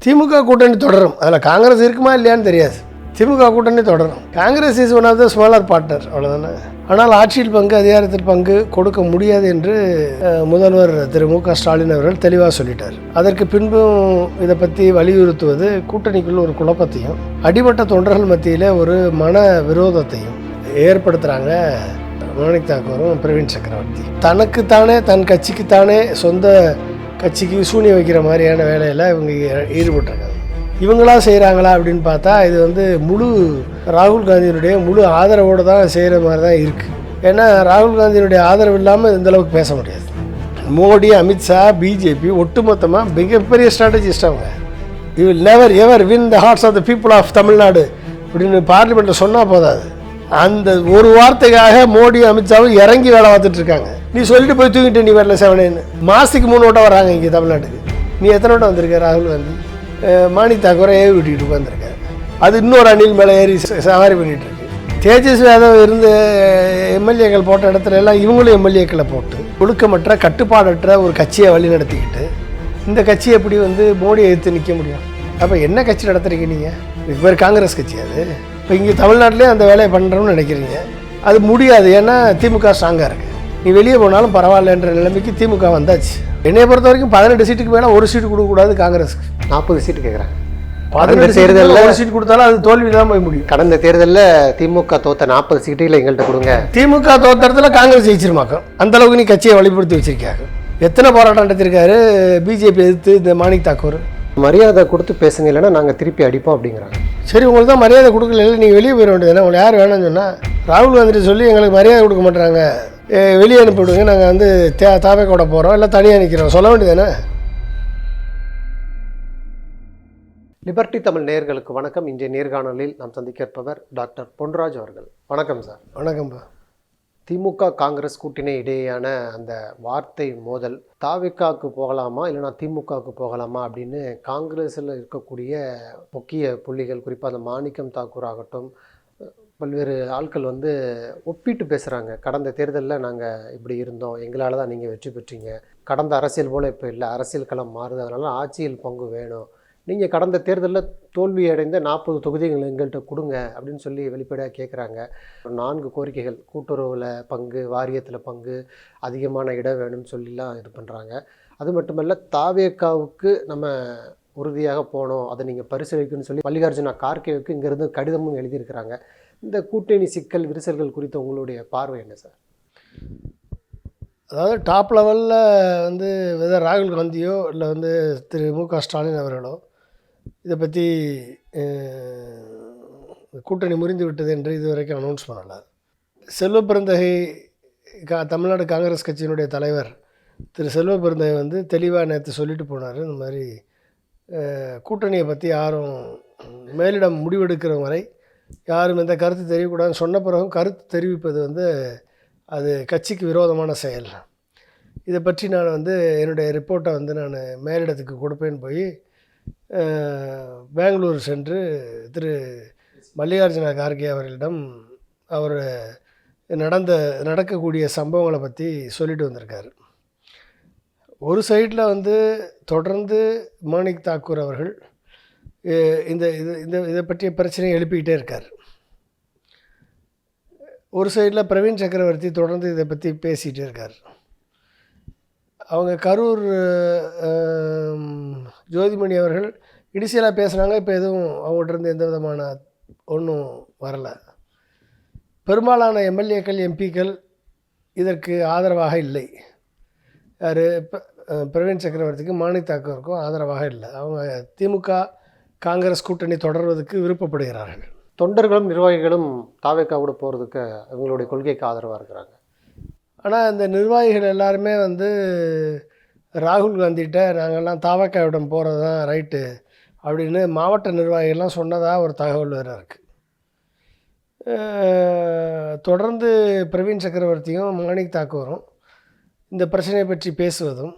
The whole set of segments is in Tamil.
திமுக கூட்டணி தொடரும். அதில் காங்கிரஸ் இருக்குமா இல்லையான்னு தெரியாது. திமுக கூட்டணி தொடரும். Congress is one of the smaller partner, அவ்வளோதானே. ஆனால் ஆட்சியில் பங்கு, அதிகாரத்தில் பங்கு கொடுக்க முடியாது என்று முதல்வர் திரு மு.க. ஸ்டாலின் அவர்கள் தெளிவாக சொல்லிட்டார். அதற்கு பின்பும் இதை பற்றி வலியுறுத்துவது கூட்டணிக்குள்ள ஒரு குழப்பத்தையும் அடிமட்ட தொண்டர்கள் மத்தியில் ஒரு மன விரோதத்தையும் ஏற்படுத்துகிறாங்க. மாணிக் தாக்கூரும் பிரவீன் சக்கரவர்த்தி தனக்குத்தானே, தன் கட்சிக்குத்தானே, சொந்த கட்சிக்கு சூனியம் வைக்கிற மாதிரியான வேலையில் இவங்க ஈடுபட்டிருக்காங்க. இவங்களா செய்கிறாங்களா அப்படின்னு பார்த்தா இது முழு ராகுல் காந்தியினுடைய முழு ஆதரவோடு தான் செய்கிற மாதிரி தான் இருக்குது. ஏன்னா ராகுல் காந்தியினுடைய ஆதரவு இல்லாமல் இந்தளவுக்கு பேச முடியாது. மோடி, அமித்ஷா, பிஜேபி ஒட்டுமொத்தமாக மிகப்பெரிய ஸ்ட்ராட்டஜிஸ்ட் அவங்க. You will never ever win the hearts of the people of Tamil Nadu அப்படின்னு பார்லிமெண்ட்டில் சொன்னால் போதாது. அந்த ஒரு வார்த்தைக்காக மோடி, அமித்ஷாவும் இறங்கி வேலை பார்த்துட்டு இருக்காங்க. நீ சொல்லிட்டு போய் தூங்கிட்டு நீ வரல செவனேன்னு. மாதத்துக்கு 3 ஓட்டம் வராங்க இங்கே தமிழ்நாட்டுக்கு. நீ எத்தனை ஓட்டம் வந்திருக்க ராகுல் காந்தி? மாணிக் தாக்கூரை ஏவி விட்டுக்கிட்டு உட்காந்துருக்காரு. அது இன்னொரு அணில் மேலே ஏறி சவாரி பண்ணிகிட்டு இருக்கு. தேஜஸ்வி யாதவ் இருந்த எம்எல்ஏக்கள் போட்ட இடத்துல எல்லாம் இவங்களும் எம்எல்ஏக்களை போட்டு ஒழுக்கமற்ற, கட்டுப்பாடற்ற ஒரு கட்சியை வழி நடத்திக்கிட்டு இந்த கட்சியை எப்படி மோடியை எதிர்த்து நிற்க முடியும்? அப்போ என்ன கட்சி நடத்துறீங்க நீங்கள்? இதுக்கு பேர் காங்கிரஸ் கட்சி. அது இப்போ இங்கே தமிழ்நாட்டிலே அந்த வேலையை பண்ணுறோம்னு நினைக்கிறீங்க. அது முடியாது. ஏன்னா திமுக ஸ்ட்ராங்காக இருக்குது. நீ வெளியே போனாலும் பரவாயில்லன்ற நிலைமைக்கு திமுக வந்தாச்சு. என்னையை பொறுத்த வரைக்கும் 18 சீட்டுக்கு மேலே ஒரு சீட்டு கொடுக்கக்கூடாது. காங்கிரஸுக்கு 40 சீட்டு கேட்குறாங்க. 18 தேர்தலில் ஒரு சீட் கொடுத்தாலும் அது தோல்வி தான் போய் முடியும். கடந்த தேர்தலில் திமுக தோத்த 40 சீட்டுகளை எங்கள்கிட்ட கொடுங்க. திமுக தோத்தரத்தில் காங்கிரஸ் ஜெயிச்சிருமாக்கும். அந்தளவுக்கு நீ கட்சியை வழிபடுத்தி வச்சிருக்காங்க. எத்தனை போராட்டம் நடத்திருக்காரு பிஜேபி எதிர்த்து இந்த மாணிக் தாக்கூர். மரியாதை கொடுத்து பேசுங்க, இல்லைன்னா நாங்கள் திருப்பி அடிப்போம் அப்படிங்கிறாங்க. சரி, உங்களுக்கு தான் மரியாதை கொடுக்கல, நீங்கள் வெளியே போயிட வேண்டியது. உங்களை யார் வேணும்னு சொன்னால் ராகுல் காந்தி சொல்லி எங்களுக்கு மரியாதை கொடுக்க மாட்டுறாங்க, வெளியே அனுப்பிவிடுங்க, நாங்கள் தாவேக்கோட போகிறோம், இல்லை தனியாக நிற்கிறோம் சொல்ல வேண்டியதானே. லிபர்ட்டி தமிழ் நேயர்களுக்கு வணக்கம். இன்றைய நேர்காணலில் நாம் சந்திக்க இருப்பவர் டாக்டர் பொன்ராஜ் அவர்கள். வணக்கம் சார். வணக்கம்பா. திமுக காங்கிரஸ் கூட்டணி இடையேயான அந்த வார்த்தை மோதல், தாவேக்காவுக்கு போகலாமா இல்லைனா திமுகவுக்கு போகலாமா அப்படின்னு காங்கிரஸில் இருக்கக்கூடிய முக்கிய புள்ளிகள், குறிப்பாக அந்த மாணிக்கம் தாக்கூர் ஆகட்டும், பல்வேறு ஆட்கள் ஒப்பிட்டு பேசுகிறாங்க. கடந்த தேர்தலில் நாங்கள் இப்படி இருந்தோம், எங்களால் தான் நீங்கள் வெற்றி பெற்றீங்க, கடந்த அரசியல் போல் இப்போ இல்லை, அரசியல் களம் மாறுது, அதனால் ஆட்சியில் பங்கு வேணும், நீங்கள் கடந்த தேர்தலில் தோல்வி அடைந்த 40 தொகுதிகள் எங்கள்கிட்ட கொடுங்க அப்படின்னு சொல்லி வெளிப்படையாக கேட்குறாங்க. 4 கோரிக்கைகள், கூட்டுறவில் பங்கு, வாரியத்தில் பங்கு, அதிகமான இடம் வேணும்னு சொல்லிலாம் இது பண்ணுறாங்க. அது மட்டுமல்ல, தாவேக்காவுக்கு நம்ம உறுதியாக போனோம், அதை நீங்கள் பரிசீலிக்கணும்னு சொல்லி மல்லிகார்ஜுனா கார்கேவுக்கு இங்கேருந்து கடிதமும் எழுதியிருக்கிறாங்க. இந்த கூட்டணி சிக்கல், விரிசல்கள் குறித்த உங்களுடைய பார்வை என்ன சார்? அதாவது டாப் லெவலில் வெதர் ராகுல் காந்தியோ இல்லை திரு மு.க. ஸ்டாலின் அவர்களோ இதை பற்றி கூட்டணி முறிந்து விட்டது என்று இதுவரைக்கும் அனௌன்ஸ் பண்ணலை. செல்வ பெருந்தகை தமிழ்நாடு காங்கிரஸ் கட்சியினுடைய தலைவர் திரு செல்வ பெருந்தகை தெளிவாக நேற்று சொல்லிட்டு போனார். இந்த மாதிரி கூட்டணியை பற்றி யாரும் மேலிடம் முடிவெடுக்கிற வரை யாரும் எந்த கருத்து தெரியக்கூடாதுன்னு சொன்ன பிறகும் கருத்து தெரிவிப்பது அது கட்சிக்கு விரோதமான செயல். இதை பற்றி நான் என்னுடைய ரிப்போர்ட்டை நான் மேலிடத்துக்கு கொடுப்பேன்னு போய் பெங்களூர் சென்று திரு மல்லிகார்ஜுனா கார்கே அவர்களிடம் அவர் நடக்கக்கூடிய சம்பவங்களை பற்றி சொல்லிட்டு வந்திருக்கார். ஒரு சைடில் தொடர்ந்து மாணிக் தாக்கூர் அவர்கள் இதை பற்றிய பிரச்சனையை எழுப்பிக்கிட்டே இருக்கார். ஒரு சைடில் பிரவீன் சக்கரவர்த்தி தொடர்ந்து இதை பற்றி பேசிகிட்டே இருக்கார். அவங்க கரூர் ஜோதிமணி அவர்கள் இனிஷியலாக பேசுனாங்க. இப்போ எதுவும் அவங்கள்ட்ட எந்த விதமான ஒன்றும் வரலை. பெரும்பாலான எம்எல்ஏக்கள், எம்பிக்கள் இதற்கு ஆதரவாக இல்லை. யார்? பிரவீன் சக்கரவர்த்திக்கும் மாணிக் தாக்கூருக்கும் ஆதரவாக இல்லை. அவங்க திமுக காங்கிரஸ் கூட்டணி தொடர்வதற்கு விருப்பப்படுகிறார்கள். தொண்டர்களும் நிர்வாகிகளும் தாவேக்காவோட போகிறதுக்கு அவங்களுடைய கொள்கைக்கு ஆதரவாக இருக்கிறாங்க. ஆனால் இந்த நிர்வாகிகள் எல்லாருமே ராகுல் காந்திகிட்ட நாங்கள்லாம் தாவேக்காவிடம் போகிறது தான் ரைட்டு அப்படின்னு மாவட்ட நிர்வாகிகள்லாம் சொன்னதாக ஒரு தகவல் வேறு இருக்குது. தொடர்ந்து பிரவீன் சக்கரவர்த்தியும் மாணிக் தாக்கூரும் இந்த பிரச்சனையை பற்றி பேசுவதும்,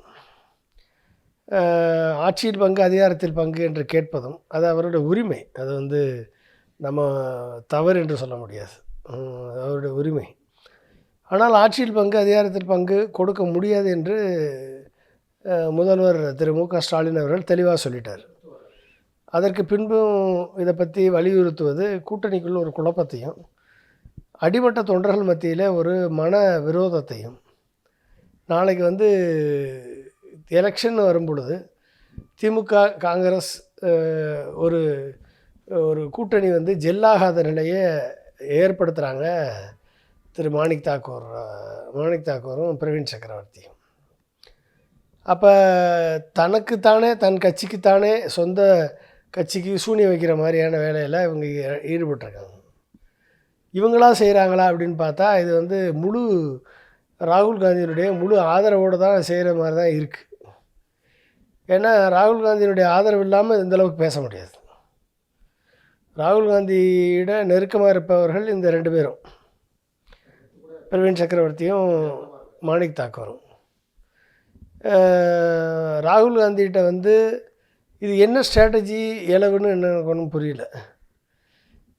ஆட்சியில் பங்கு, அதிகாரத்தில் பங்கு என்று கேட்பதும் அது அவருடைய உரிமை. அது நம்ம தவறு என்று சொல்ல முடியாது, அவருடைய உரிமை. ஆனால் ஆட்சியில் பங்கு, அதிகாரத்தில் பங்கு கொடுக்க முடியாது என்று முதல்வர் திரு மு.க. ஸ்டாலின் அவர்கள் தெளிவாக சொல்லிட்டார். அதற்கு பின்பும் இதை பற்றி வலியுறுத்துவது கூட்டணிக்குள்ள ஒரு குழப்பத்தையும் அடிமட்ட தொண்டர்கள் மத்தியில் ஒரு மன விரோதத்தையும் நாளைக்கு வந்து எலெக்ஷன் வரும் பொழுது திமுக காங்கிரஸ் ஒரு ஒரு கூட்டணி வந்து ஜெல்லாகாத நிலையை ஏற்படுத்துகிறாங்க திரு மாணிக் தாக்கூரும் பிரவீன் சக்கரவர்த்தியும். அப்போ தனக்குத்தானே தன் கட்சிக்குத்தானே சொந்த கட்சிக்கு சூனியம் வைக்கிற மாதிரியான வேலையில் இவங்க ஈடுபட்டிருக்காங்க. இவங்களா செய்கிறாங்களா அப்படின்னு பார்த்தா இது வந்து முழு ராகுல் காந்தியினுடைய முழு ஆதரவோடு தான் செய்கிற மாதிரி தான் இருக்குது. ஏன்னா ராகுல் காந்தியினுடைய ஆதரவு இல்லாமல் இந்தளவுக்கு பேச முடியாது. ராகுல் காந்தியிட நெருக்கமாக இருப்பவர்கள் இந்த 2 பேரும், பிரவீன் சக்கரவர்த்தியும் மாணிக் தாக்கூரும். ராகுல் காந்திகிட்ட வந்து இது என்ன ஸ்ட்ராட்டஜி இலவுன்னு எனக்கு ஒன்றும் புரியல.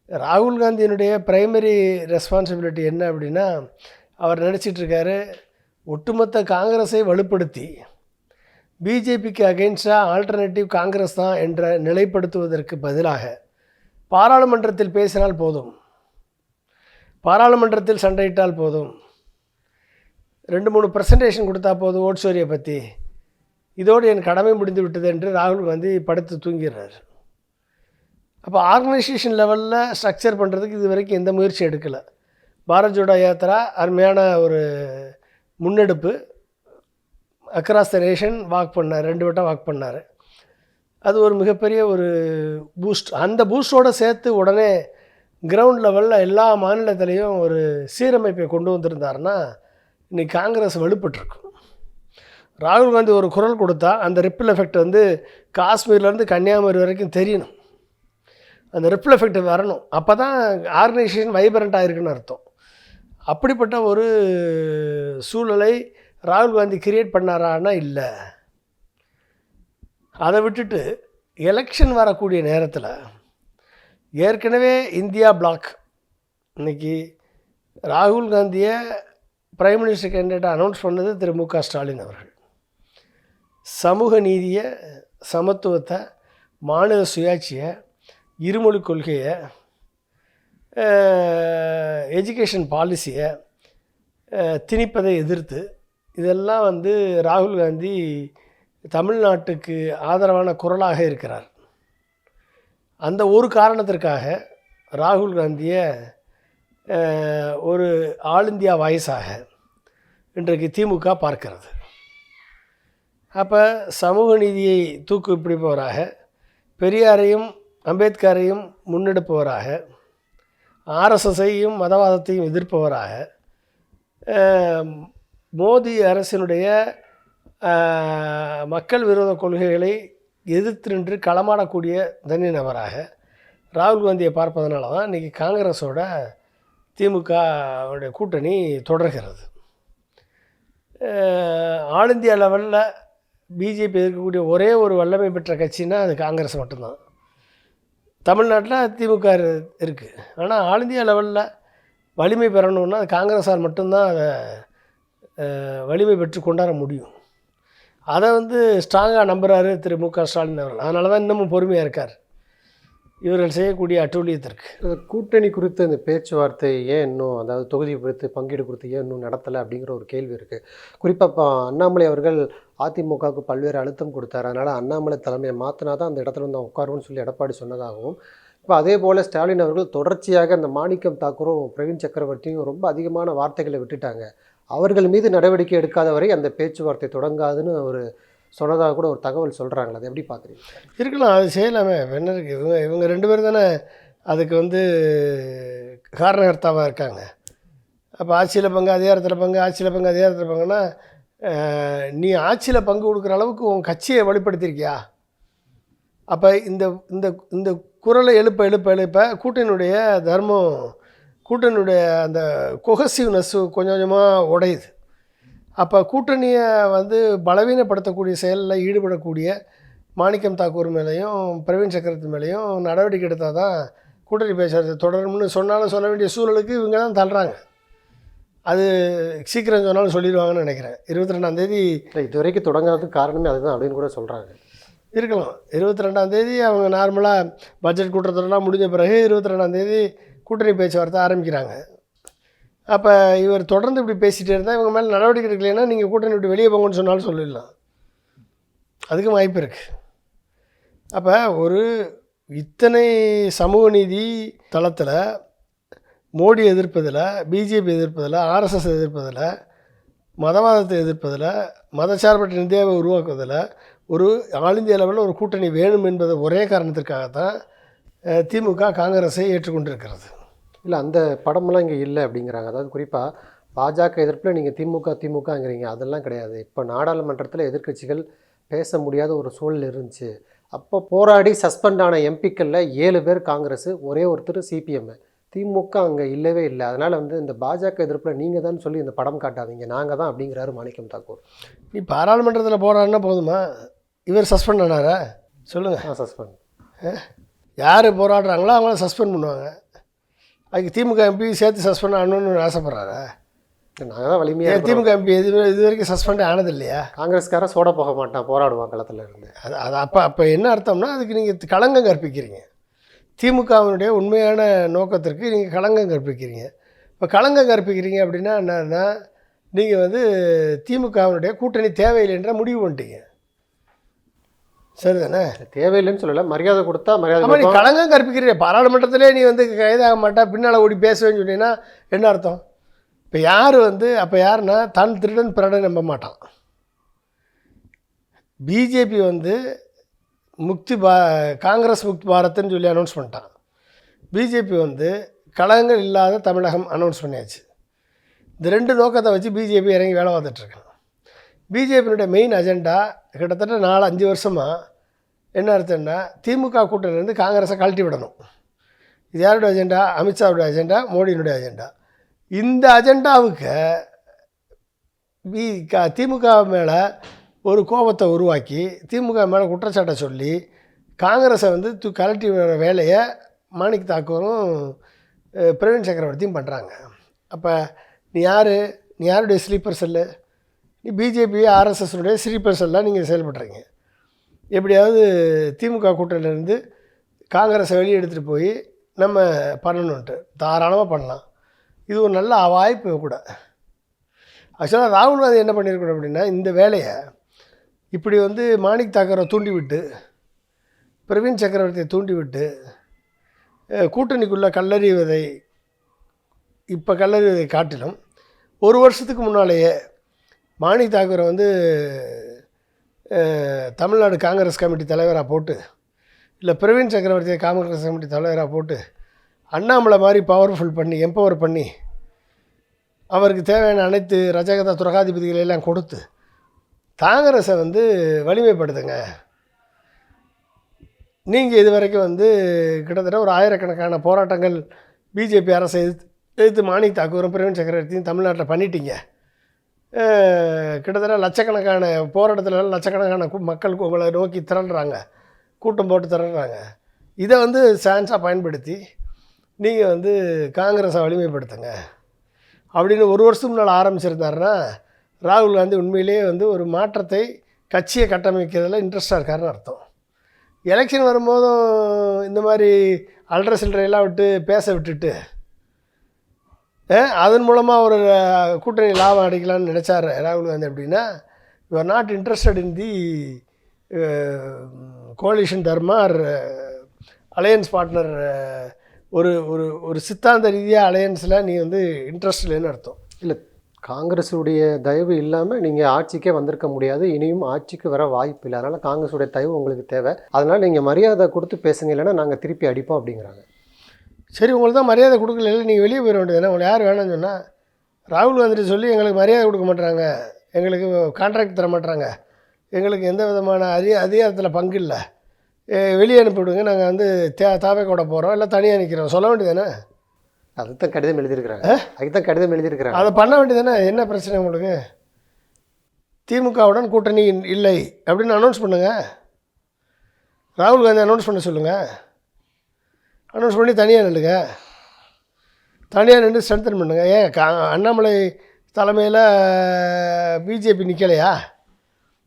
ராகுல் காந்தியினுடைய ப்ரைமரி ரெஸ்பான்சிபிலிட்டி என்ன அப்படின்னா, அவர் நினச்சிட்ருக்காரு ஒட்டுமொத்த காங்கிரஸை வலுப்படுத்தி பிஜேபிக்கு அகெயின்ஸ்டாக ஆல்டர்னேட்டிவ் காங்கிரஸ் தான் என்ற நிலைப்படுத்துவதற்கு பதிலாக பாராளுமன்றத்தில் பேசினால் போதும், பாராளுமன்றத்தில் சண்டையிட்டால் போதும், 2-3 ப்ரெசன்டேஷன் கொடுத்தா போதும் ஓட்சோரியை பற்றி, இதோடு என் கடமை முடிந்து விட்டது என்று ராகுல் காந்தி படுத்து தூங்கிடுறார். அப்போ ஆர்கனைசேஷன் லெவலில் ஸ்ட்ரக்சர் பண்ணுறதுக்கு இது வரைக்கும் எந்த முயற்சி எடுக்கலை. பாரத் ஜோடோ யாத்திரா அருமையான ஒரு முன்னெடுப்பு. அக்ராஸ் த நேஷன் வாக் பண்ணார், 2 வட்டம் வாக் பண்ணார். அது ஒரு மிகப்பெரிய ஒரு பூஸ்ட். அந்த பூஸ்டோடு சேர்த்து உடனே கிரவுண்ட் லெவலில் எல்லா மாநிலத்திலையும் ஒரு சீரமைப்பை கொண்டு வந்திருந்தாருன்னா இன்றைக்கி காங்கிரஸ் வலுப்பட்டுருக்கும். ராகுல் காந்தி ஒரு குரல் கொடுத்தா அந்த ரிப்பிள் எஃபெக்ட் வந்து காஷ்மீர்லேருந்து கன்னியாகுமரி வரைக்கும் தெரியணும். அந்த ரிப்பிள் எஃபெக்ட் வரணும். அப்போ தான் ஆர்கனைசேஷன் வைப்ரண்ட்டாக இருக்குன்னு அர்த்தம். அப்படிப்பட்ட ஒரு சூழலை ராகுல் காந்தி கிரியேட் பண்ணாரான்னா இல்லை. அதை விட்டுட்டு எலெக்ஷன் வரக்கூடிய நேரத்தில் ஏற்கனவே இந்தியா பிளாக் இன்றைக்கி ராகுல் காந்தியை பிரைம் மினிஸ்டர் கேண்டிடேட்டாக அனௌன்ஸ் பண்ணது திரு மு க ஸ்டாலின் அவர்கள். சமூக நீதியை, சமத்துவத்தை, மாநில சுயாட்சியை, இருமொழி கொள்கையை, எஜுகேஷன் பாலிசியை திணிப்பதை எதிர்த்து இதெல்லாம் வந்து ராகுல் காந்தி தமிழ்நாட்டுக்கு ஆதரவான குரலாக இருக்கிறார். அந்த ஒரு காரணத்திற்காக ராகுல் காந்தியை ஒரு ஆல் இந்தியா வாய்ஸாக இன்றைக்கு திமுக பார்க்கிறது. அப்போ சமூக நீதியை தூக்கு பிடிப்பவராக, பெரியாரையும் அம்பேத்கரையும் முன்னெடுப்பவராக, ஆர்எஸ்எஸ்ஸையும் மதவாதத்தையும் எதிர்ப்பவராக, மோடி அரசினுடைய மக்கள் விரோத கொள்கைகளை எதிர்த்து நின்று களமாடக்கூடிய தனி நபராக ராகுல் காந்தியை பார்ப்பதனால தான் இன்றைக்கி காங்கிரஸோட திமுகவுடைய கூட்டணி தொடர்கிறது. ஆல் இந்தியா லெவலில் பிஜேபி இருக்கக்கூடிய ஒரே ஒரு வல்லமை பெற்ற கட்சின்னா அது காங்கிரஸ் மட்டும்தான். தமிழ்நாட்டில் திமுக இருக்குது. ஆனால் ஆல் இந்தியா லெவலில் வலிமை பெறணுன்னா அது காங்கிரஸால் மட்டும்தான் அதை வலிமை பெற்று கொண்டாட முடியும். அதை வந்து ஸ்ட்ராங்காக நம்புகிறாரு திரு மு க ஸ்டாலின் அவர்கள். அதனால தான் இன்னமும் பொறுமையாக இருக்கார் இவர்கள் செய்யக்கூடிய அட்டூழியத்திற்கு. கூட்டணி குறித்த இந்த பேச்சுவார்த்தை ஏன் இன்னும், அதாவது தொகுதி குறித்து பங்கீடு குறித்து ஏன் இன்னும் நடத்தலை அப்படிங்கிற ஒரு கேள்வி இருக்குது. குறிப்பாக அண்ணாமலை அவர்கள் அதிமுகவுக்கு பல்வேறு அழுத்தம் கொடுத்தார். அதனால் அண்ணாமலை தலைமையை மாற்றினா தான் அந்த இடத்துல வந்து உட்காருன்னு சொல்லி எடப்பாடி சொன்னதாகவும், இப்போ அதே போல் ஸ்டாலின் அவர்கள் தொடர்ச்சியாக அந்த மாணிக்கம் தாக்கூரும் பிரவீன் சக்கரவர்த்தியும் ரொம்ப அதிகமான வார்த்தைகளை விட்டுட்டாங்க. அவர்கள் மீது நடவடிக்கை எடுக்காத வரை அந்த பேச்சுவார்த்தை தொடங்காதுன்னு ஒரு சொன்னதாக கூட ஒரு தகவல் சொல்கிறாங்களே, அதை எப்படி பார்க்குறீங்க? இருக்கலாம், அது செய்யலாமே. என்ன இருக்குது, இவங்க 2 பேர் தானே அதுக்கு வந்து காரணகர்த்தாவாக இருக்காங்க. அப்போ ஆட்சியில் பங்கு, அதிகாரத்தில் பங்கு, ஆட்சியில் பங்கு, அதிகாரத்தில் பங்குன்னா நீ ஆட்சியில் பங்கு கொடுக்குற அளவுக்கு உன் கட்சியை வலுப்படுத்தியிருக்கியா? அப்போ இந்த இந்த இந்த குரலை எழுப்ப கூட்டணியுடைய தர்மம், கூட்டணியுடைய அந்த கொஹசிவ்னஸ் கொஞ்சம் கொஞ்சமாக உடையுது. அப்போ கூட்டணியை வந்து பலவீனப்படுத்தக்கூடிய செயலில் ஈடுபடக்கூடிய மாணிக்கம் தாக்கூர் மேலேயும் பிரவீன் சக்கரவர்த்தி மேலேயும் நடவடிக்கை எடுத்தால் தான் கூட்டணி பேசுகிறது தொடரும்னு சொன்னாலும் சொல்ல வேண்டிய சூழலுக்கு இவங்க தான் தள்ளுறாங்க. அது சீக்கிரம் சொன்னாலும் சொல்லிடுவாங்கன்னு நினைக்கிறேன். 22ஆம் தேதி இது வரைக்கும் தொடங்காததுக்கு காரணமே அதுதான் அப்படின்னு கூட சொல்கிறாங்க. இருக்கலாம். 22ஆம் அவங்க நார்மலாக பட்ஜெட் கூட்டத்தொடர்லாம் முடிஞ்ச பிறகு 22ஆம் கூட்டணி பேச்சுவார்த்தை ஆரம்பிக்கிறாங்க. அப்போ இவர் தொடர்ந்து இப்படி பேசிகிட்டே இருந்தால் இவங்க மேலே நடவடிக்கை எடுக்கலைன்னா நீங்கள் கூட்டணி விட்டு வெளியே போங்கன்னு சொன்னாலும் சொல்லிடலாம். அதுக்கும் வாய்ப்பு இருக்குது. அப்போ ஒரு இத்தனை சமூக நீதி தளத்தில் மோடி எதிர்ப்பதில், பிஜேபி எதிர்ப்பதில், ஆர்எஸ்எஸ் எதிர்ப்பதில், மதவாதத்தை எதிர்ப்பதில், மதச்சார்பற்ற இந்தியாவை உருவாக்குவதில் ஒரு ஆல் இந்தியா லெவலில் ஒரு கூட்டணி வேணும் என்பது ஒரே காரணத்திற்காகத்தான் திமுக காங்கிரஸை ஏற்றுக்கொண்டிருக்கிறது. இல்லை, அந்த படமெல்லாம் இங்கே இல்லை அப்படிங்கிறாங்க. அதாவது குறிப்பாக பாஜக எதிர்ப்பில் நீங்கள் திமுகங்கிறீங்க, அதெல்லாம் கிடையாது. இப்போ நாடாளுமன்றத்தில் எதிர்க்கட்சிகள் பேச முடியாத ஒரு சூழல் இருந்துச்சு. அப்போ போராடி சஸ்பெண்ட் ஆன எம்பிக்களில் 7 பேர் காங்கிரஸ், ஒரே ஒருத்தர் சிபிஎம். திமுக அங்கே இல்லவே இல்லை. அதனால் இந்த பாஜக எதிர்ப்பில் நீங்கள் தான் சொல்லி இந்த படம் காட்டாதீங்க, நாங்கள் தான் அப்படிங்கிறாரு மாணிக்கம் தாக்கூர். நீ பாராளுமன்றத்தில் போராடினா போதுமா? இவர் சஸ்பெண்ட் ஆனாரா சொல்லுங்கள்? சஸ்பெண்ட் யார் போராடுறாங்களோ அவங்கள சஸ்பெண்ட் பண்ணுவாங்க. அதுக்கு திமுக எம்பி சேர்த்து சஸ்பெண்ட் ஆகணும்னு ஆசைப்பட்றாரா? நாங்கள் தான் வலிமையாக திமுக எம்பி இது வரைக்கும் சஸ்பெண்ட் ஆனது இல்லையா? காங்கிரஸ்கார சோட போக மாட்டான், போராடுவான் களத்தில் இருந்து. அது அப்போ என்ன அர்த்தம்னா அதுக்கு நீங்கள் களங்கம் கற்பிக்கிறீங்க. திமுகவினுடைய உண்மையான நோக்கத்திற்கு நீங்கள் களங்கம் கற்பிக்கிறீங்க. இப்போ களங்கம் கற்பிக்கிறீங்க அப்படின்னா என்னன்னா நீங்கள் திமுகவினுடைய கூட்டணி தேவையில்லைன்ற முடிவு பண்ணிட்டீங்க. சரிதானே? தேவையில்லைன்னு சொல்லலை, மரியாதை கொடுத்தா மரியாதை. நீ களங்கம் கற்பிக்கிறீங்க. பாராளுமன்றத்திலே நீ கைதாக மாட்டா, பின்னால் ஓடி பேசுவேன்னு சொன்னீங்கன்னா என்ன அர்த்தம்? இப்போ யார் அப்போ யாருன்னா தான் திருடன் பிறடன் நம்ப மாட்டான். பிஜேபி காங்கிரஸ் முக்தி பாரத்ன்னு சொல்லி அனௌன்ஸ் பண்ணிட்டான். பிஜேபி கலகங்கள் இல்லாத தமிழகம் அனௌன்ஸ் பண்ணியாச்சு. இந்த 2 நோக்கத்தை வச்சு பிஜேபி இறங்கி வேலை பார்த்துட்ருக்கான். பிஜேபியினுடைய மெயின் அஜெண்டா கிட்டத்தட்ட 4-5 வருஷமாக என்ன அர்த்தம்னா திமுக கூட்டணியிலேருந்து காங்கிரஸை கழட்டி விடணும். இது யாருடைய அஜெண்டா? அமித்ஷாவுடைய அஜெண்டா, மோடியினுடைய அஜெண்டா. இந்த அஜெண்டாவுக்கு திமுக மேலே ஒரு கோபத்தை உருவாக்கி திமுக மேலே குற்றச்சாட்டை சொல்லி காங்கிரஸை கலட்டி விடுற வேலையை மாணிக் தாக்கூரும் பிரவீன் சக்கரவர்த்தியும் பண்ணுறாங்க. அப்போ நீ யாருடைய ஸ்லீப்பர் செல்லு? நீ பிஜேபி ஆர்எஸ்எஸ்னுடைய ஸ்லீப்பர் செல்லாக நீங்கள் செயல்படுறீங்க. எப்படியாவது திமுக கூட்டணியிலேருந்து காங்கிரஸை வெளியே எடுத்துகிட்டு போய் நம்ம பண்ணணுன்ட்டு தாராளமாக பண்ணலாம். இது ஒரு நல்ல வாய்ப்பு கூட. ஆக்சுவலாக ராகுல் காந்தி என்ன பண்ணியிருக்கணும் அப்படின்னா இந்த வேலையை இப்படி மாணிக் தாக்கரை தூண்டிவிட்டு பிரவீன் சக்கரவர்த்தியை தூண்டிவிட்டு கூட்டணிக்குள்ளே கல்லறிவதை காட்டிலும் 1 வருஷத்துக்கு முன்னாலேயே மாணிக் தாக்கூரை தமிழ்நாடு காங்கிரஸ் கமிட்டி தலைவராக போட்டு, இல்லை பிரவீன் சக்கரவர்த்தியை காங்கிரஸ் கமிட்டி தலைவராக போட்டு அண்ணாமலை மாதிரி பவர்ஃபுல் பண்ணி எம்பவர் பண்ணி அவருக்கு தேவையான அனைத்து ரஜகத துரகாதிபதிகளெல்லாம் கொடுத்து காங்கிரஸை வலிமைப்படுத்துங்க. நீங்கள் இது வரைக்கும் கிட்டத்தட்ட ஒரு 1000கணக்கான போராட்டங்கள் பிஜேபி அரசை எதிர்த்து மாணிக் தாக்கூரும் பிரவீன் சக்கரவர்த்தியும் தமிழ்நாட்டில் பண்ணிட்டீங்க. கிட்டத்தட்ட லட்சக்கணக்கான போராட்டத்தில் லட்சக்கணக்கான மக்கள் உங்களை நோக்கி திரள்றாங்க, கூட்டம் போட்டு திரள்றாங்க. இதை சான்ஸாக பயன்படுத்தி நீங்கள் காங்கிரஸை வலிமைப்படுத்துங்க அப்படின்னு 1 வருஷத்துக்கு முன்னால் ஆரம்பிச்சிருந்தாருன்னா ராகுல் காந்தி உண்மையிலேயே ஒரு மாற்றத்தை கட்சியை கட்டமைக்கிறதுல இன்ட்ரெஸ்டாக இருக்காருன்னு அர்த்தம். எலெக்ஷன் வரும்போதும் இந்த மாதிரி அல்ற சில்லறையெல்லாம் பேச விட்டுட்டு அதன் மூலமாக ஒரு கூட்டணி லாபம் அடிக்கலான்னு நினச்சார் ராகுல் காந்தி. அப்படின்னா you are not interested in the coalition dharma or alliance partner. ஒரு ஒரு ஒரு சித்தாந்த ரீதியாக அலையன்ஸில் நீ இன்ட்ரெஸ்ட் இல்லைன்னு அர்த்தம். இல்லை, காங்கிரஸுடைய தயவு இல்லாமல் நீங்கள் ஆட்சிக்கே வந்திருக்க முடியாது, இனியும் ஆட்சிக்கு வர வாய்ப்பு இல்லை. அதனால் காங்கிரஸுடைய தயவு உங்களுக்கு தேவை. அதனால் நீங்கள் மரியாதை கொடுத்து பேசுங்க, இல்லைன்னா நாங்கள் திருப்பி அடிப்போம் அப்படிங்கிறாங்க. சரி, உங்களுக்கு தான் மரியாதை கொடுக்கல, இல்லை நீங்கள் வெளியே போயிட வேண்டியது. உங்களை யார் வேணும்னு சொன்னால் ராகுல் காந்தி சொல்லி எங்களுக்கு மரியாதை கொடுக்க மாட்டுறாங்க, எங்களுக்கு கான்ட்ராக்ட் தர மாட்டுறாங்க, எங்களுக்கு எந்த விதமான அதிகாரத்தில் பங்கு இல்லை, வெளியே அனுப்பிவிடுங்க, நாங்கள் தாவேக்கோட போகிறோம், இல்லை தனியாக நிற்கிறோம் சொல்ல வேண்டியதானே? அதுதான் கடிதம் எழுதியிருக்கிறாங்க. அதுதான் கடிதம் எழுதியிருக்கிறாங்க. அதை பண்ண வேண்டியதானே? என்ன பிரச்சனை உங்களுக்கு? திமுகவுடன் கூட்டணி இல்லை அப்படின்னு அனௌன்ஸ் பண்ணுங்கள். ராகுல் காந்தி அனௌன்ஸ் பண்ண சொல்லுங்கள். அனௌன்ஸ் பண்ணி தனியாக நில்லுங்க, தனியாக நின்று ஸ்ட்ரென்தன் பண்ணுங்கள். ஏன் அண்ணாமலை தலைமையில் பிஜேபி நிற்கலையா?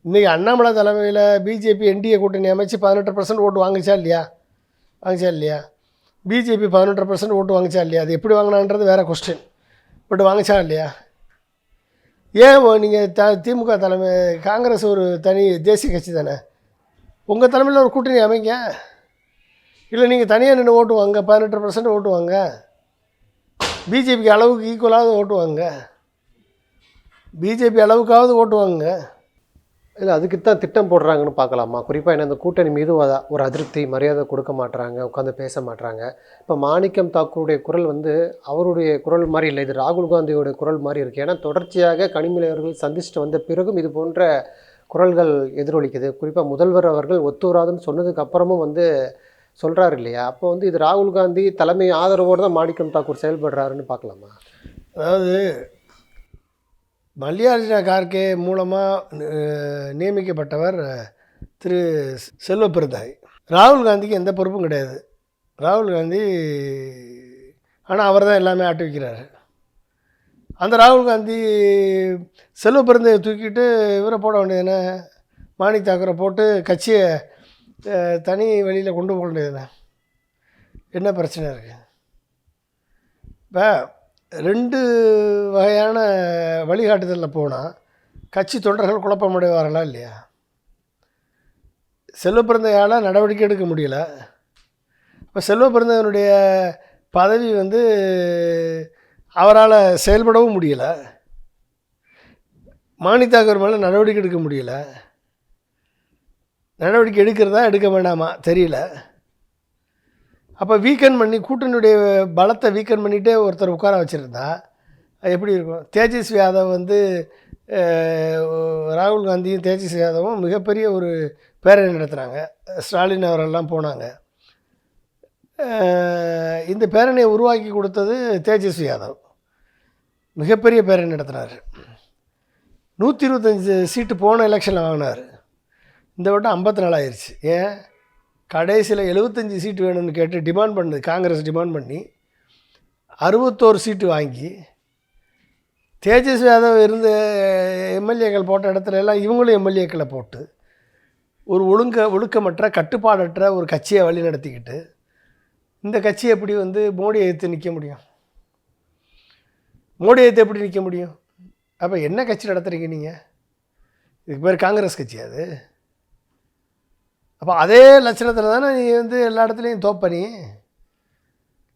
இன்றைக்கி அண்ணாமலை தலைமையில் பிஜேபி என்டிஏ கூட்டணி அமைச்சு 18% ஓட்டு வாங்குச்சா இல்லையா பிஜேபி 18% ஓட்டு வாங்குச்சா இல்லையா? அது எப்படி வாங்கினான்றது வேறு கொஸ்டின். பட் வாங்குச்சா இல்லையா? ஏன் நீங்கள் திமுக தலைமை, காங்கிரஸ் ஒரு தனி தேசிய கட்சி தானே, உங்கள் தலைமையில் ஒரு கூட்டணி அமைங்க. இல்லை நீங்கள் தனியாக நின்று ஓட்டு வாங்க, 18% ஓட்டு வாங்க, பிஜேபிக்கு அளவுக்கு ஈக்குவலாவது ஓட்டு வாங்க, பிஜேபி அளவுக்காவது ஓட்டு வாங்க. இல்லை அதுக்கு தான் திட்டம் போடுறாங்கன்னு பார்க்கலாமா? குறிப்பாக என்ன, இந்த கூட்டணி மீது ஒரு அதிருப்தி, மரியாதை கொடுக்க மாட்டுறாங்க, உட்காந்து பேச மாட்டுறாங்க. இப்போ மாணிக்கம் தாக்கூருடைய குரல் வந்து அவருடைய குரல் மாதிரி இல்லை, இது ராகுல் காந்தியோடைய குரல் மாதிரி இருக்குது. ஏன்னா தொடர்ச்சியாக கனிமொழி அவர்கள் சந்திச்சுட்டு வந்த பிறகும் இது போன்ற குரல்கள் எதிரொலிக்குது. குறிப்பாக முதல்வர் அவர்கள் ஒத்துவராதுன்னு சொன்னதுக்கு அப்புறமும் வந்து சொல்கிறாரு இல்லையா? அப்போ வந்து இது ராகுல் காந்தி தலைமை ஆதரவோடு தான் மாணிக்கம் தாக்கூர் செயல்படுறாருன்னு பார்க்கலாமா? அதாவது மல்லிகார்ஜுன கார்கே மூலமாக நியமிக்கப்பட்டவர் திரு செல்வப்பிரதாய். ராகுல் காந்திக்கு எந்த பொறுப்பும் கிடையாது. ராகுல் காந்தி ஆனால் அவர் தான் எல்லாமே ஆட்டி வைக்கிறாரு. அந்த ராகுல் காந்தி செல்வப்பிரதாயை தூக்கிட்டு இவரை போட வேண்டியதுன்னு, மாணிக் தாக்கூரை போட்டு கட்சியை தனி வழியில் கொண்டு போக வேண்டியதுன்னு என்ன பிரச்சனை இருக்குது? இப்போ 2 வகையான வழிகாட்டுதலில் போனால் கட்சி தொண்டர்கள் குழப்பமடைவார்களா இல்லையா? செல்வப்பிரந்தையால் நடவடிக்கை எடுக்க முடியல. இப்போ செல்வப்பிரந்தையனுடைய பதவி வந்து அவரால் செயல்படவும் முடியலை. மாணிக் தாக்கூர் மேலே நடவடிக்கை எடுக்க முடியல. நடவடிக்கை எடுக்கிறதா எடுக்க வேண்டாமா தெரியல. அப்போ வீக்கன் பண்ணி, கூட்டணியுடைய பலத்தை வீக்கன் பண்ணிகிட்டே ஒருத்தர் உட்கார வச்சுருந்தா அது எப்படி இருக்கும்? தேஜஸ்வி யாதவ் வந்து ராகுல் காந்தியும் தேஜஸ்வி யாதவும் மிகப்பெரிய ஒரு பேரணி நடத்துகிறாங்க. ஸ்டாலின் அவரெல்லாம் போனாங்க. இந்த பேரணியை உருவாக்கி கொடுத்தது தேஜஸ்வி யாதவ். மிகப்பெரிய பேரணி நடத்துனார். 125 சீட்டு போன எலெக்ஷனில் வாங்கினார். இந்த வட்டம் 54 ஆயிடுச்சு. ஏன்? கடைசியில் 75 சீட்டு வேணும்னு கேட்டு டிமாண்ட் பண்ணுது, காங்கிரஸ் டிமாண்ட் பண்ணி 61 சீட்டு வாங்கி, தேஜஸ்வி யாதவ் இருந்த எம்எல்ஏக்கள் போட்ட இடத்துல எல்லாம் இவங்களும் எம்எல்ஏக்களை போட்டு ஒரு ஒழுக்கமற்ற கட்டுப்பாடற்ற ஒரு கட்சியை வழி நடத்திக்கிட்டு இந்த கட்சியை எப்படி வந்து மோடியை எதிர்த்து நிற்க முடியும்? மோடியை எதிர்த்து எப்படி நிற்க முடியும்? அப்போ என்ன கட்சி நடத்துகிறீங்க நீங்கள்? இதுக்கு பேர் காங்கிரஸ் கட்சி அது. அப்போ அதே லட்சணத்தில் தானே நீ வந்து எல்லா இடத்துலையும் தோப்பனி.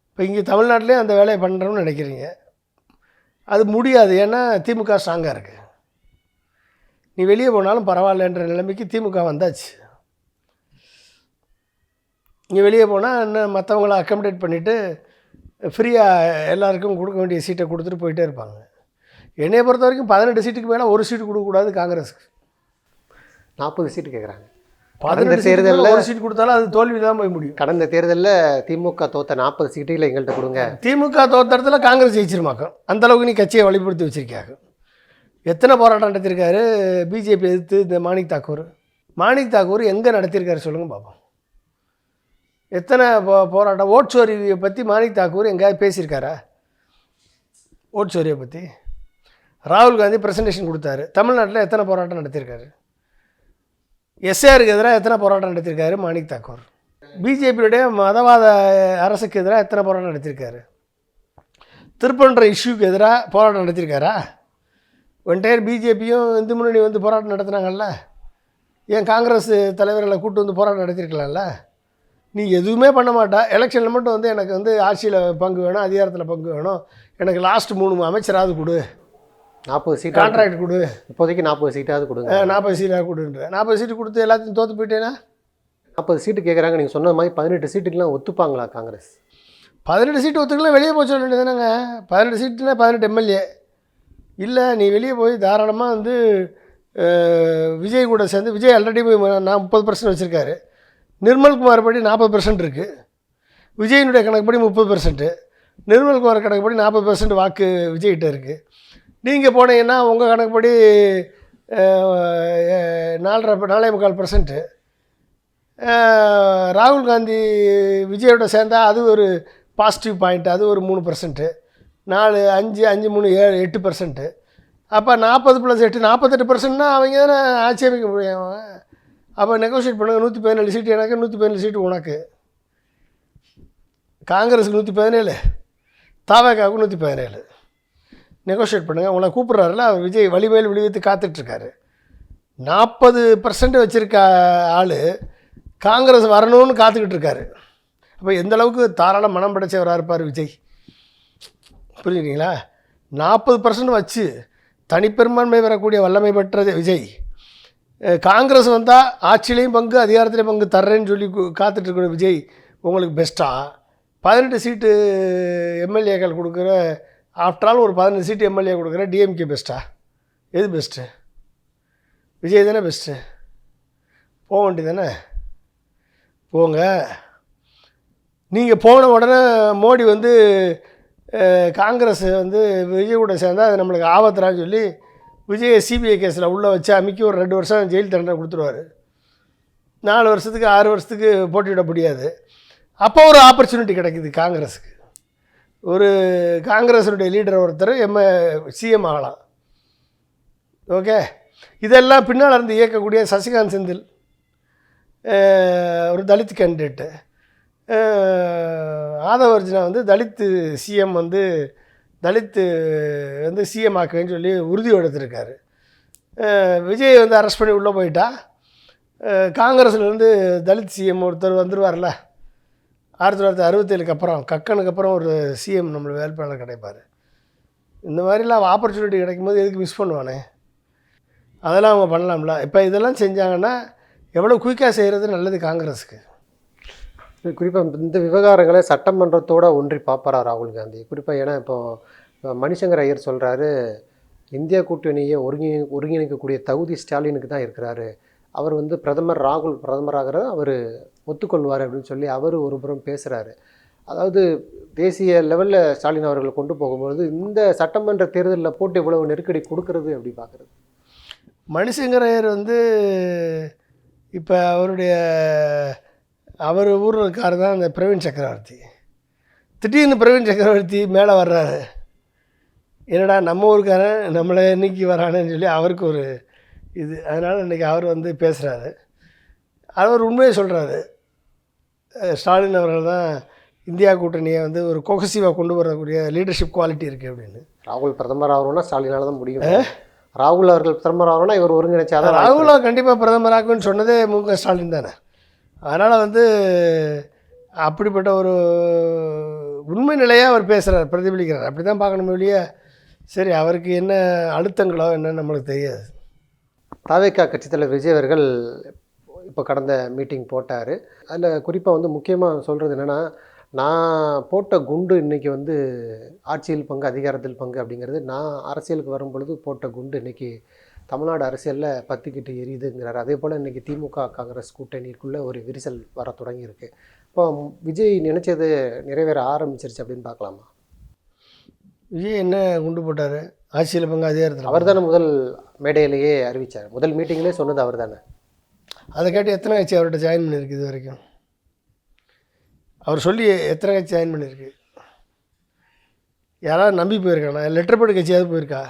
இப்போ இங்கே தமிழ்நாட்டிலையும் அந்த வேலையை பண்ணுறோம்னு நினைக்கிறீங்க. அது முடியாது. ஏன்னா திமுக ஸ்ட்ராங்காக இருக்குது. நீ வெளியே போனாலும் பரவாயில்லன்ற நிலைமைக்கு திமுக வந்தாச்சு. இங்கே வெளியே போனால் இன்னும் மற்றவங்கள அக்கமடேட் பண்ணிவிட்டு ஃப்ரீயாக எல்லாருக்கும் கொடுக்க வேண்டிய சீட்டை கொடுத்துட்டு போயிட்டே இருப்பாங்க. என்னையை பொறுத்த வரைக்கும் 18 சீட்டுக்கு மேலே ஒரு சீட்டு கொடுக்கக்கூடாது காங்கிரஸுக்கு. 40 சீட்டு கேட்குறாங்க. 18 தேர்தலில் ஒரு சீட் கொடுத்தாலும் அது தோல்வி தான் போய் முடியும். கடந்த தேர்தலில் திமுக தோத்த 40 சீட்டுகளை எங்கள்கிட்ட கொடுங்க. திமுக தோத்த இடத்துல காங்கிரஸ் ஜெயிச்சிருமாக்கும். அந்தளவுக்கு நீ கட்சியை வழிபடுத்தி வச்சுருக்காங்க. எத்தனை போராட்டம் நடத்தியிருக்காரு பிஜேபி எதிர்த்து இந்த மாணிக் தாக்கூர்? மாணிக் தாக்கூர் எங்கே நடத்தியிருக்காரு சொல்லுங்கள் பார்ப்போம். எத்தனை போராட்டம்? ஓட் சோரியை பற்றி மாணிக் தாக்கூர் எங்கேயாவது பேசியிருக்காரா? ஓட் சோரியை பற்றி ராகுல் காந்தி ப்ரெசன்டேஷன் கொடுத்தாரு. தமிழ்நாட்டில் எத்தனை போராட்டம் நடத்தியிருக்காரு? எஸ்ஏஆருக்கு எதிராக எத்தனை போராட்டம் நடத்தியிருக்காரு மாணிக் தாக்கூர்? பிஜேபியுடைய மதவாத அரசுக்கு எதிராக எத்தனை போராட்டம் நடத்தியிருக்காரு? திருப்பன்ற இஷ்யூக்கு எதிராக போராட்டம் நடத்தியிருக்காரா? என்டையர் பிஜேபியும் இந்து முன்னணி வந்து போராட்டம் நடத்துனாங்கல்ல. ஏன் காங்கிரஸ் தலைவர்களை கூட்டு வந்து போராட்டம் நடத்தியிருக்கலாம்ல? நீ எதுவுமே பண்ண மாட்டா. எலெக்ஷனில் மட்டும் வந்து எனக்கு வந்து ஆட்சியில் பங்கு வேணும், அதிகாரத்தில் பங்கு வேணும், எனக்கு லாஸ்ட் 3 அமைச்சராவது கொடு, 40 சீட் கான்ட்ராக்ட் கொடு, இப்போதைக்கு 40 சீட்டாவது கொடுங்க, 40 சீட்டாக கொடுன்ற. 40 சீட்டு கொடுத்து எல்லாத்தையும் தோற்று போயிட்டேன்னா 40 சீட்டு கேட்குறாங்க. நீங்கள் சொன்ன மாதிரி 18 சீட்டுக்கெலாம் ஒத்துப்பாங்களா காங்கிரஸ்? 18 சீட்டு ஒத்துக்கலாம், வெளியே போய் சொல்ல வேண்டியதுதானங்க. 18 சீட்டுனா 18 எம்எல்ஏ இல்லை. நீ வெளியே போய் தாராளமாக வந்து விஜய் கூட சேர்ந்து, விஜய் ஆல்ரெடி போய் 30% வச்சுருக்காரு. நிர்மல்குமார் படி 40% இருக்குது. விஜயினுடைய கணக்குப்படி 30%, நிர்மல்குமார் கணக்குப்படி 40% வாக்கு விஜய்கிட்ட இருக்குது. நீங்கள் போனீங்கன்னா உங்கள் கணக்குப்படி 4.25%. ராகுல் காந்தி விஜயோட சேர்ந்தால் அது ஒரு பாசிட்டிவ் பாயிண்ட், அது ஒரு 3%. 4, 5, 5, 3, 7, 8%. அப்போ 40+8 48%னா அவங்க தானே ஆட்சி அமைக்க முடியும். அப்போ நெகோஷியேட் பண்ணுங்கள், 117 சீட்டு எனக்கு, 117 சீட்டு உனக்கு. காங்கிரஸுக்கு 117, தாவேகாவுக்கு 117. நெகோஷியேட் பண்ணுங்கள். உங்களை கூப்பிட்றாருல அவர் விஜய் வலிமையில் விடுவித்து காத்துட்ருக்காரு. 40% வச்சுருக்க ஆள் காங்கிரஸ் வரணும்னு காத்துக்கிட்டு இருக்காரு. அப்போ எந்த அளவுக்கு தாராள மனம் படைச்சவராக இருப்பார் விஜய், புரிஞ்சுக்கிங்களா? 40% வச்சு தனிப்பெரும்பான்மை பெறக்கூடிய வல்லமை பெற்ற விஜய் காங்கிரஸ் வந்தால் ஆட்சியிலையும் பங்கு அதிகாரத்திலையும் பங்கு தர்றேன்னு சொல்லி காத்துட்ருக்கிற விஜய் உங்களுக்கு பெஸ்ட்டாக 18 சீட்டு எம்எல்ஏக்கள் கொடுக்குற, ஆஃப்டர் ஆல் ஒரு 18 சீட்டு எம்எல்ஏ கொடுக்குற டிஎம்கே பெஸ்ட்டா? எது பெஸ்ட்டு? விஜய் தானே பெஸ்ட்டு. போக வேண்டியதானே, போங்க. நீங்கள் போன உடனே மோடி வந்து காங்கிரஸ் வந்து விஜய் கூட சேர்ந்தால் அது நம்மளுக்கு ஆபத்துறான்னு சொல்லி விஜயை சிபிஐ கேஸில் உள்ளே வச்சு அமுக்கி ஒரு 2 வருஷம் ஜெயில் தண்டனை கொடுத்துருவார். 4 வருஷத்துக்கு 6 வருஷத்துக்கு போட்டியிட முடியாது. அப்போ ஒரு ஆப்பர்ச்சுனிட்டி கிடைக்குது காங்கிரஸுக்கு. ஒரு காங்கிரஸினுடைய லீடர் ஒருத்தர் சிஎம் ஆகலாம். ஓகே, இதெல்லாம் பின்னால் இருந்து இயக்கக்கூடிய சசிகாந்த் செந்தில் ஒரு தலித் கேண்டிடேட்டு, ஆதவர்ஜுனா வந்து தலித்து சிஎம் வந்து தலித்து வந்து சிஎம் ஆக்குவேன்னு சொல்லி உறுதி எடுத்திருக்காரு. விஜய் வந்து அரெஸ்ட் பண்ணி உள்ளே போயிட்டா காங்கிரஸ்லேருந்து தலித் சிஎம் ஒருத்தர் வந்துடுவார்ல 1967 அப்புறம், கக்கனுக்கு அப்புறம் ஒரு சிஎம் நம்மளுக்கு வேட்பாளர் கிடைப்பார். இந்த மாதிரிலாம் ஆப்பர்ச்சுனிட்டி கிடைக்கும் போது எதுக்கு மிஸ் பண்ணுவானே? அதெல்லாம் அவங்க பண்ணலாம்ல. இப்போ இதெல்லாம் செஞ்சாங்கன்னா எவ்வளோ குயிக்காக செய்கிறது நல்லது காங்கிரஸுக்கு. குறிப்பாக இந்த விவகாரங்களை சட்டமன்றத்தோடு ஒன்றி பார்ப்பாரா ராகுல் காந்தி? குறிப்பாக ஏன்னா இப்போ மணிசங்கர் ஐயர் சொல்கிறாரு, இந்தியா கூட்டணியை ஒருங்கிணைக்கக்கூடிய தகுதி ஸ்டாலினுக்கு தான் இருக்கிறாரு. அவர் வந்து ராகுல் பிரதமராகிறத அவர் ஒத்துக்கொள்வார் அப்படின்னு சொல்லி அவர் ஒரு புறம் பேசுகிறாரு. அதாவது தேசிய லெவலில் ஸ்டாலின் அவர்களை கொண்டு போகும்போது இந்த சட்டமன்ற தேர்தலில் போட்டு இவ்வளவு நெருக்கடி கொடுக்கறது எப்படி பார்க்குறது? மணிசங்கர் ஐயர் வந்து இப்போ அவர் ஊரில் இருக்கார் தான் அந்த பிரவீன் சக்கரவர்த்தி. திடீர்னு பிரவீன் சக்கரவர்த்தி மேலே வர்றாரு, என்னடா நம்ம ஊருக்காரன் நம்மளை இன்னைக்கு வரானேன்னு சொல்லி அவருக்கு ஒரு இது. அதனால் இன்றைக்கி அவர் வந்து பேசுகிறாரு. அவர் உண்மையை சொல்கிறாரு, ஸ்டாலின் அவர்கள் தான் இந்தியா கூட்டணியை வந்து ஒரு கொகசிவாக கொண்டு வரக்கூடிய லீடர்ஷிப் குவாலிட்டி இருக்குது அப்படின்னு. ராகுல் பிரதமர் ஆகணும்னா ஸ்டாலினால் தான் முடியும். ராகுல் அவர்கள் பிரதமர் ஆகணும்னா இவர் ஒருங்கிணைச்சாதான். ராகுலை கண்டிப்பாக பிரதமர் ஆகுன்னு சொன்னதே முக ஸ்டாலின் தானே. அதனால் வந்து அப்படிப்பட்ட ஒரு உண்மை நிலையாக அவர் பேசுகிறார், பிரதிபலிக்கிறார். அப்படி தான் பார்க்கணும் இல்லையா? சரி, அவருக்கு என்ன அழுத்தங்களோ என்னன்னு நம்மளுக்கு தெரியாது. தாவேகா கட்சித் தலைவர் விஜய் அவர்கள் இப்போ கடந்த மீட்டிங் போட்டார். அதில் குறிப்பாக வந்து முக்கியமாக சொல்கிறது என்னென்னா, நான் போட்ட குண்டு இன்றைக்கி வந்து ஆட்சியில் பங்கு அதிகாரத்தில் பங்கு அப்படிங்கிறது, நான் அரசியலுக்கு வரும் பொழுது போட்ட குண்டு இன்றைக்கி தமிழ்நாடு அரசியலில் பற்றிக்கிட்டு எரியுதுங்கிறார். அதே போல் இன்றைக்கி திமுக காங்கிரஸ் கூட்டணிக்குள்ளே ஒரு விரிசல் வர தொடங்கியிருக்கு. இப்போ விஜய் நினச்சது நிறைவேற ஆரம்பிச்சிருச்சு அப்படின்னு பார்க்கலாமா? விஜய் என்ன குண்டு போட்டார்? ஆட்சியில் பங்கு அதிகாரத்தில். அவர் தானே முதல் மேடையிலேயே அறிவித்தார், முதல் மீட்டிங்லேயே சொன்னது அவர் தானே. அதை கேட்டு எத்தனை கட்சி அவர்கிட்ட ஜாயின் பண்ணியிருக்கு இது வரைக்கும்? அவர் சொல்லி எத்தனை கட்சி ஜாயின் பண்ணியிருக்கு? யாராவது நம்பி போயிருக்கானா? லெட்டர்பேட் கட்சியாவது போயிருக்கா?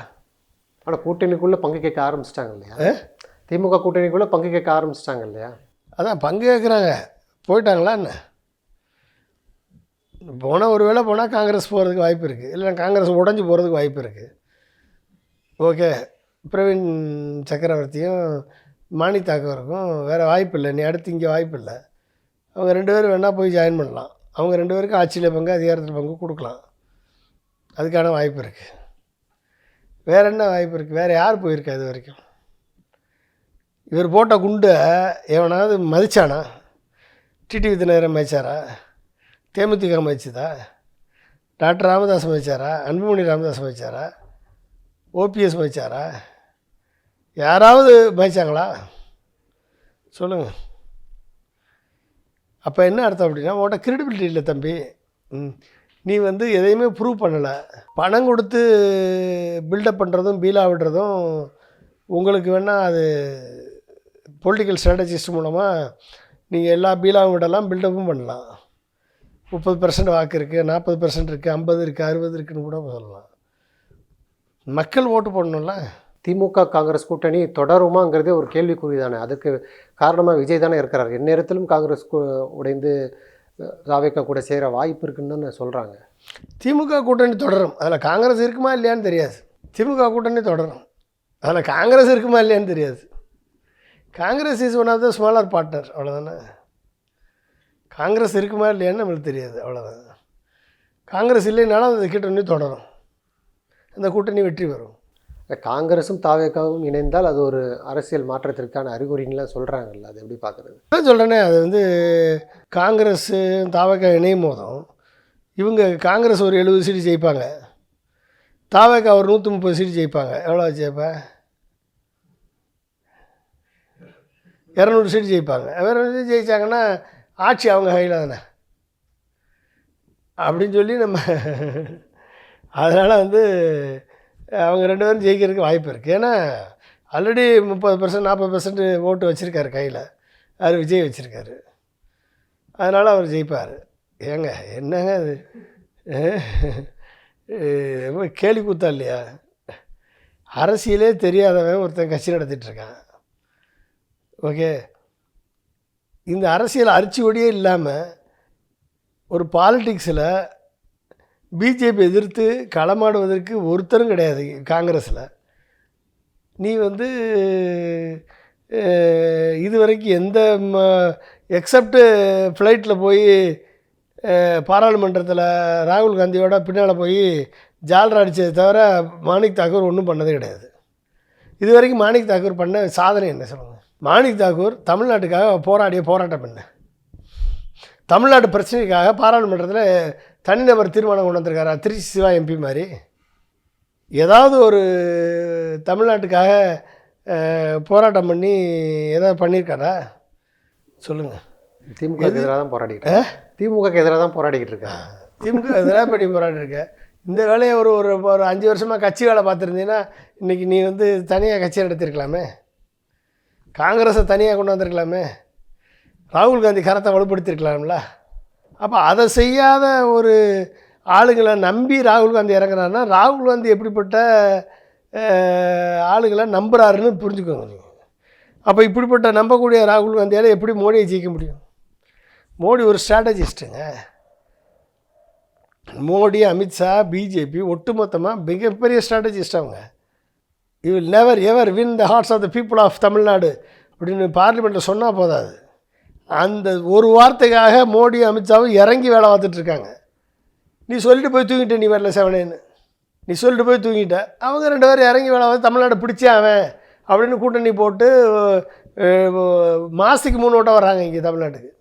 ஆனால் கூட்டணிக்குள்ளே பங்கு கேட்க ஆரம்பிச்சிட்டாங்க இல்லையா? திமுக கூட்டணிக்குள்ளே பங்கு கேட்க ஆரம்பிச்சிட்டாங்க இல்லையா? அதான் பங்கு கேட்குறாங்க. போயிட்டாங்களா என்ன? போனால் ஒரு வேளை போனால் காங்கிரஸ் போகிறதுக்கு வாய்ப்பு இருக்குது, இல்லை காங்கிரஸ் உடஞ்சி போகிறதுக்கு வாய்ப்பு இருக்குது. ஓகே, பிரவீன் சக்கரவர்த்தியும் மாணி தாக்கூருக்கும் வேறு வாய்ப்பு இல்லை, நீ அடுத்து இங்கே வாய்ப்பு இல்லை. அவங்க 2 பேரும் வேணால் போய் ஜாயின் பண்ணலாம். அவங்க 2 பேருக்கும் ஆட்சியில் பங்கு அதிகாரத்தில் பங்கு கொடுக்கலாம், அதுக்கான வாய்ப்பு இருக்குது. வேறு என்ன வாய்ப்பு இருக்குது? வேறு யார் போயிருக்கா இது வரைக்கும்? இவர் போட்ட குண்டை எவனாவது மதிச்சானா? டிடிவி தினகரன் மதிச்சாரா? தேமுதிக மதிச்சதா? டாக்டர் ராமதாஸ் மதிச்சாரா? அன்புமணி ராமதாஸ் மதிச்சாரா? ஓபிஎஸ் மதிச்சாரா? யாராவது மதிச்சாங்களா சொல்லுங்கள். அப்போ என்ன அர்த்தம் அப்படின்னா, உன்கிட்ட கிரெடிபிலிட்டி இல்லை தம்பி. நீ வந்து எதையுமே ப்ரூவ் பண்ணலை. பணம் கொடுத்து பில்டப் பண்ணுறதும் பீலா விடுறதும் உங்களுக்கு வேணால் அது பொலிட்டிக்கல் ஸ்ட்ராட்டஜிஸ்ட் மூலமாக நீங்கள் எல்லா பீலாவும் விடலாம், பில்டப்பும் பண்ணலாம். 30% வாக்கு இருக்குது, 40% இருக்குது, 50 இருக்குது, 60 இருக்குதுன்னு கூட சொல்லலாம். மக்கள் ஓட்டு போடணும்ல. திமுக காங்கிரஸ் கூட்டணி தொடருமாங்கிறதே ஒரு கேள்விக்குறி தானே. அதுக்கு காரணமாக விஜய் தானே இருக்கிறார். எந்நேரத்திலும் காங்கிரஸ் உடைந்து தாவேக்கா கூட சேர வாய்ப்பு இருக்குன்னு தானே சொல்கிறாங்க. திமுக கூட்டணி தொடரும். அதில் காங்கிரஸ் இருக்குமா இல்லையான்னு தெரியாது. திமுக கூட்டணி தொடரும். அதில் காங்கிரஸ் இருக்குமா இல்லையான்னு தெரியாது. Congress is one of the smaller partner, அவ்வளோதானே. காங்கிரஸ் இருக்குமா இல்லையான்னு நம்மளுக்கு தெரியாது, அவ்வளோதான். காங்கிரஸ் இல்லைனாலும் அந்த கூட்டணி தொடரும், அந்த கூட்டணி வெற்றி பெறும். காங்கிரஸும் தாவேக்காவும் இணைந்தால் அது ஒரு அரசியல் மாற்றத்திற்கான அறிகுறின்லாம் சொல்கிறாங்கல்ல, அது எப்படி பார்க்குறது? நான் சொல்கிறேனே, அது வந்து காங்கிரஸ் தாவேக்கா இணையும் போதும் இவங்க காங்கிரஸ் ஒரு 70 சீட்டு ஜெயிப்பாங்க, தாவேக்கா ஒரு 130 சீட்டு ஜெயிப்பாங்க. எவ்வளோ ஜெயிப்பேன்? 200 சீட்டு ஜெயிப்பாங்க. வேறு ஜெயித்தாங்கன்னா ஆட்சி அவங்க கையில் தானே அப்படின்னு சொல்லி நம்ம அதனால் வந்து அவங்க 2 பேரும் ஜெயிக்கிறதுக்கு வாய்ப்பு இருக்குது. ஏன்னா ஆல்ரெடி 30% 40% ஓட்டு வச்சுருக்காரு கையில், அது விஜய் வச்சுருக்காரு. அதனால் அவர் ஜெயிப்பார். ஏங்க என்னங்க அது ரொம்ப கேலி கூத்தா இல்லையா? அரசியலே தெரியாதவன் ஒருத்தன் கட்சி நடத்திட்டுருக்கான். ஓகே, இந்த அரசியல் அரிசி ஒடியே இல்லாமல் ஒரு பாலிட்டிக்ஸில் பிஜேபி எதிர்த்து களமாடுவதற்கு ஒருத்தரும் கிடையாது காங்கிரஸில். நீ வந்து இது வரைக்கும் எந்த எக்ஸப்டு ஃப்ளைட்டில் போய் பாராளுமன்றத்தில் ராகுல் காந்தியோட பின்னால் போய் ஜால்ரா அடித்ததை தவிர மாணிக் தாக்கூர் ஒன்றும் பண்ணதே கிடையாது. இது வரைக்கும் மாணிக் தாக்கூர் பண்ண சாதனை என்ன சொல்லுங்கள்? மாணிக் தாக்கூர் தமிழ்நாட்டுக்காக போராட்டம் பண்ண, தமிழ்நாட்டு பிரச்சனைக்காக பாராளுமன்றத்தில் தனிநபர் தீர்மானம் கொண்டு வந்திருக்காரா? திருச்சி சிவா எம்பி மாதிரி ஏதாவது ஒரு தமிழ்நாட்டுக்காக போராட்டம் பண்ணி ஏதாவது பண்ணியிருக்காரா சொல்லுங்கள்? திமுக எதிராக தான் போராடிக்கிட்டு, திமுகக்கு எதிராக தான் போராடிக்கிட்டு இருக்கேன். திமுக எதிராக பண்ணி போராடிருக்கேன். இந்த வேலையை ஒரு ஒரு 5 வருஷமாக கட்சி வேலை பார்த்துருந்தீங்கன்னா இன்றைக்கி நீ வந்து தனியாக கட்சி நடத்திருக்கலாமே, காங்கிரஸை தனியாக கொண்டு வந்திருக்கலாமே, ராகுல் காந்தி கரத்தை வலுப்படுத்திருக்கலாம்ல. அப்போ அதை செய்யாத ஒரு ஆளுங்களை நம்பி ராகுல் காந்தி இறங்குறாருன்னா ராகுல் காந்தி எப்படிப்பட்ட ஆளுங்களை நம்புகிறாருன்னு புரிஞ்சுக்கோங்க நீங்கள். அப்போ இப்படிப்பட்ட நம்பக்கூடிய ராகுல் காந்தியால் எப்படி மோடியை ஜெயிக்க முடியும்? மோடி ஒரு ஸ்ட்ராட்டஜிஸ்ட்டுங்க. மோடி, அமித்ஷா, பிஜேபி ஒட்டுமொத்தமாக மிகப்பெரிய ஸ்ட்ராட்டஜிஸ்ட் அவங்க. You will never ever win the hearts of the people of Tamil Nadu அப்படின்னு பார்லிமெண்ட்டில் சொன்னால் போதாது. அந்த ஒரு வார்த்தைக்காக மோடி, அமித்ஷாவும் இறங்கி வேலை பார்த்துட்ருக்காங்க. நீ சொல்லிட்டு போய் தூங்கிட்ட, நீ வரல செவனேன்னு நீ சொல்லிட்டு போய் தூங்கிட்ட. அவங்க 2 பேரும் இறங்கி வேலை பார்த்து தமிழ்நாடு பிடிச்சே அவன் அப்படின்னு கூட்டணி போட்டு மாதத்துக்கு 3 ஓட்டம் வர்றாங்க இங்கே தமிழ்நாட்டுக்கு.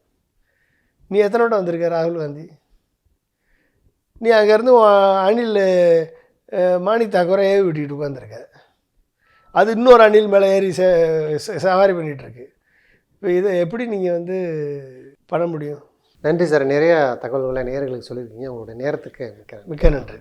நீ எத்தனை ஓட்டம் வந்திருக்க ராகுல் காந்தி? நீ அங்கேருந்து அணில் மாணிக் தாக்கூரை ஏவி விட்டுக்கிட்டு உட்காந்துருக்க. அது இன்னொரு அணில் மேலே ஏறி சவாரி பண்ணிகிட்ருக்கு. இப்போ இதை எப்படி நீங்கள் வந்து பண்ண முடியும்? நன்றி சார், நிறைய தகவல்களை நேயர்களுக்கு சொல்லியிருக்கீங்க. உங்களுடைய நேரத்துக்கு மிக்க மிக்க நன்றி.